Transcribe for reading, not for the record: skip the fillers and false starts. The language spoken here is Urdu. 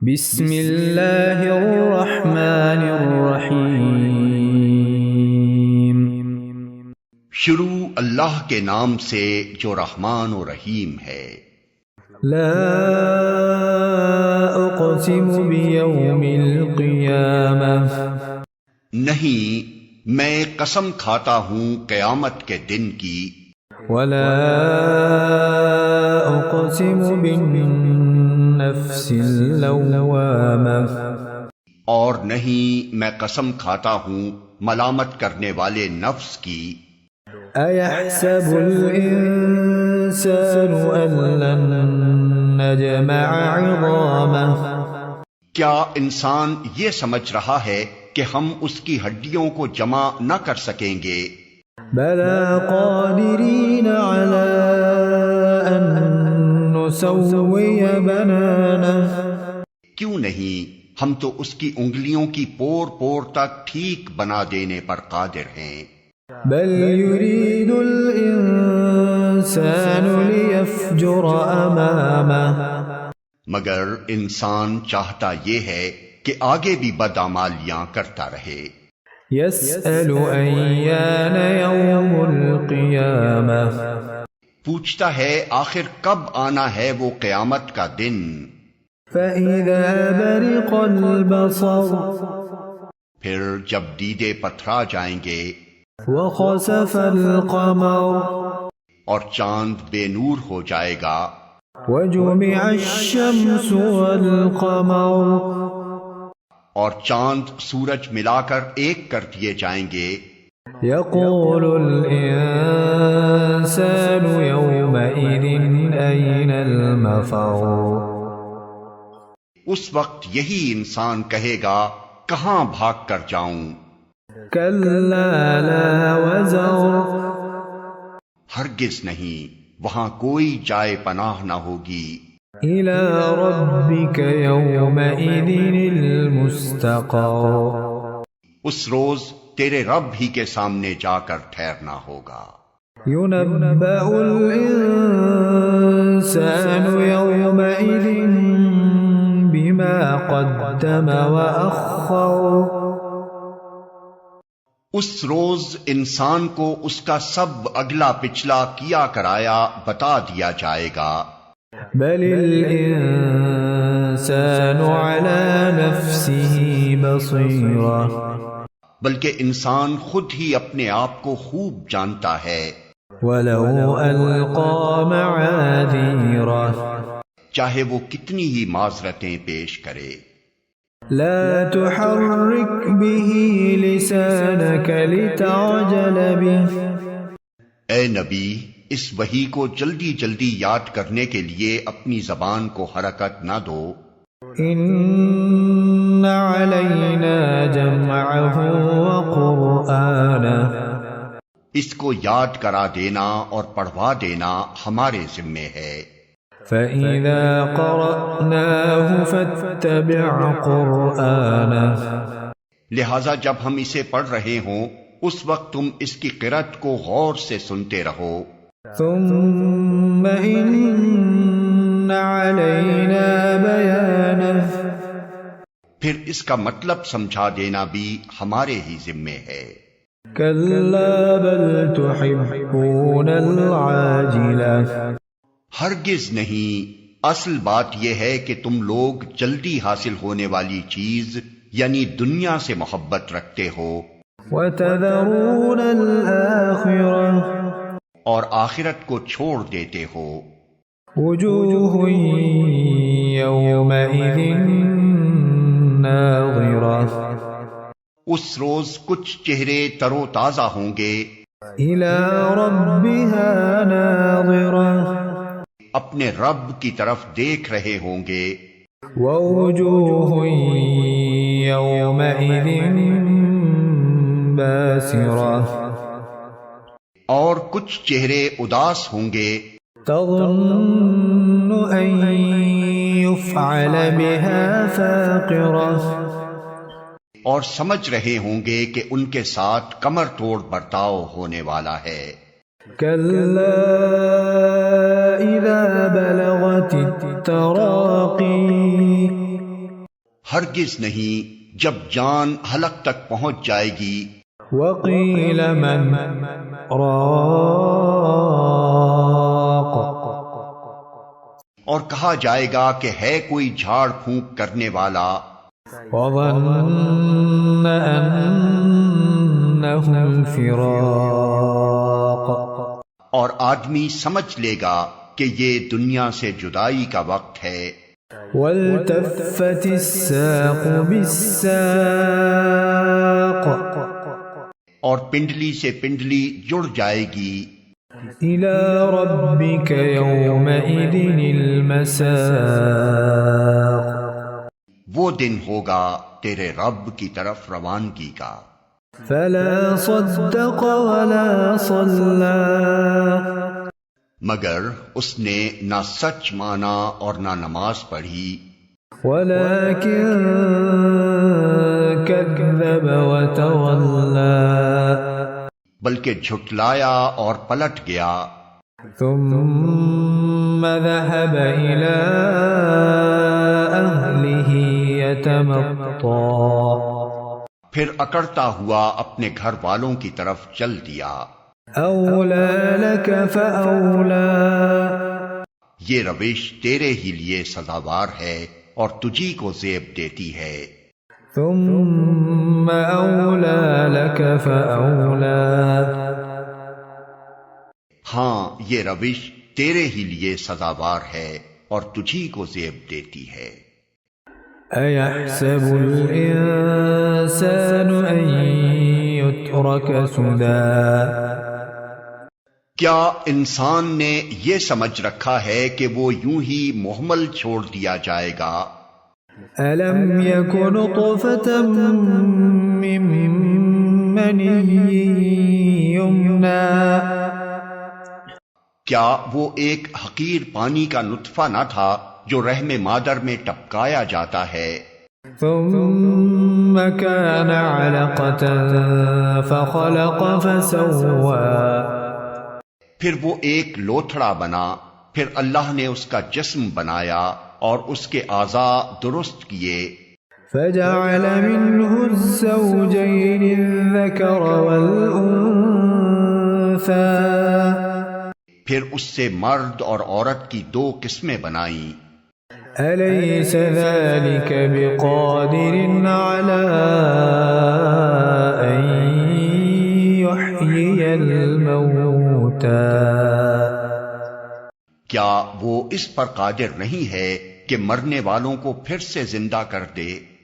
بسم اللہ الرحمن الرحیم۔ شروع اللہ کے نام سے جو رحمان و رحیم ہے۔ لا اقسم بیوم القیامہ، نہیں میں قسم کھاتا ہوں قیامت کے دن کی۔ ولا اقسم بالنفس اللوامہ، اور نہیں میں قسم کھاتا ہوں ملامت کرنے والے نفس کی۔ ایحسب الانسان ان لن نجمع عظامہ، کیا انسان یہ سمجھ رہا ہے کہ ہم اس کی ہڈیوں کو جمع نہ کر سکیں گے؟ بلا قادرین علی ان نسوی بنانہ، کیوں نہیں، ہم تو اس کی انگلیوں کی پور پور تک ٹھیک بنا دینے پر قادر ہیں۔ بل یرید الانسان لیفجر امامہ، مگر انسان چاہتا یہ ہے کہ آگے بھی بدعمالیاں کرتا رہے۔ یسأل ایان یوم القیامہ، پوچھتا ہے آخر کب آنا ہے وہ قیامت کا دن۔ فإذا برق البصر، پھر جب دیدے پتھرا جائیں گے، وخسف القمر، اور چاند بے نور ہو جائے گا، وجمع الشمس والقمر، اور چاند سورج ملا کر ایک کر دیے جائیں گے۔ یقول الانسان یومئذ این المفر، اس وقت یہی انسان کہے گا کہاں بھاگ کر جاؤں۔ کلا لا وزر، ہرگز نہیں، وہاں کوئی جائے پناہ نہ ہوگی۔ الی ربک یومئذ المستقر، اس روز تیرے رب ہی کے سامنے جا کر ٹھہرنا ہوگا۔ ينبأ الإنسان يومئذ بما قدم وأخر، اس روز انسان کو اس کا سب اگلا پچھلا کیا کرایا بتا دیا جائے گا۔ بل الإنسان على نفسه بصيرة، بلکہ انسان خود ہی اپنے آپ کو خوب جانتا ہے۔ ولو ألقى معاذيره، چاہے وہ کتنی ہی معذرتیں پیش کرے۔ لا تحرك به لسانك لتعجل به، اے نبی، اس وحی کو جلدی جلدی یاد کرنے کے لیے اپنی زبان کو حرکت نہ دو۔ ان علینا جمعہ وقرآنہ، اس کو یاد کرا دینا اور پڑھوا دینا ہمارے ذمے ہے۔ فإذا قرأناه فاتبع قرآنہ، لہذا جب ہم اسے پڑھ رہے ہوں اس وقت تم اس کی قرأت کو غور سے سنتے رہو۔ ثم ان علینا بیانہ، پھر اس کا مطلب سمجھا دینا بھی ہمارے ہی ذمے ہے۔ کلا بل تحبون العاجلہ، ہرگز نہیں، اصل بات یہ ہے کہ تم لوگ جلدی حاصل ہونے والی چیز یعنی دنیا سے محبت رکھتے ہو، وتذرون الآخرہ، اور آخرت کو چھوڑ دیتے ہو۔ وجوہ یومئذ ناظرہ، اس روز کچھ چہرے تر و تازہ ہوں گے، الی ربها ناظرہ، اپنے رب کی طرف دیکھ رہے ہوں گے۔ ووجوہ یومئذ باسرہ، اور کچھ چہرے اداس ہوں گے، تظن ان یفعل بها فاقرہ، اور سمجھ رہے ہوں گے کہ ان کے ساتھ کمر توڑ برتاؤ ہونے والا ہے۔ کلا اذا بلغت التراقی، ہرگز نہیں جب جان حلق تک پہنچ جائے گی۔ وقیل من راق، اور کہا جائے گا کہ ہے کوئی جھاڑ پھونک کرنے والا۔ وظن انه الفراق، اور آدمی سمجھ لے گا کہ یہ دنیا سے جدائی کا وقت ہے۔ والتفت الساق بالساق، اور پنڈلی سے پنڈلی جڑ جائے گی۔ إلى ربك يومئذ المساق، وہ دن ہوگا تیرے رب کی طرف روانگی کا۔ فلا صدق ولا صلى، مگر اس نے نہ سچ مانا اور نہ نماز پڑھی، ولكن كذب وتولى، بلکہ جھٹلایا اور پلٹ گیا۔ ثم ذهب إلى أهله يتمطى، پھر اکڑتا ہوا اپنے گھر والوں کی طرف چل دیا۔ أولى لك فأولى، یہ روش تیرے ہی لیے سزاوار ہے اور تجھی کو زیب دیتی ہے۔ ثم أولى لك فأولى، ہاں یہ روش تیرے ہی لیے سزاوار ہے اور تجھی کو زیب دیتی ہے۔ أيحسب الإنسان أن يترك سدى، کیا انسان نے یہ سمجھ رکھا ہے کہ وہ یوں ہی محمل چھوڑ دیا جائے گا؟ ألم يك نطفة من مني يمنى، کیا وہ ایک حقیر پانی کا نطفہ نہ تھا جو رحم مادر میں ٹپکایا جاتا ہے؟ ثم كان علقة فخلق فسوى، پھر وہ ایک لوتھڑا بنا، پھر اللہ نے اس کا جسم بنایا اور اس کے اعضاء درست کیے۔ فجعل منه الزوجين الذكر والأنثى، پھر اس سے مرد اور عورت کی دو قسمیں بنائیں۔ أليس ذلك بقادر على أن يحيي الموتى، کیا وہ اس پر قادر نہیں ہے کہ مرنے والوں کو پھر سے زندہ کر دے؟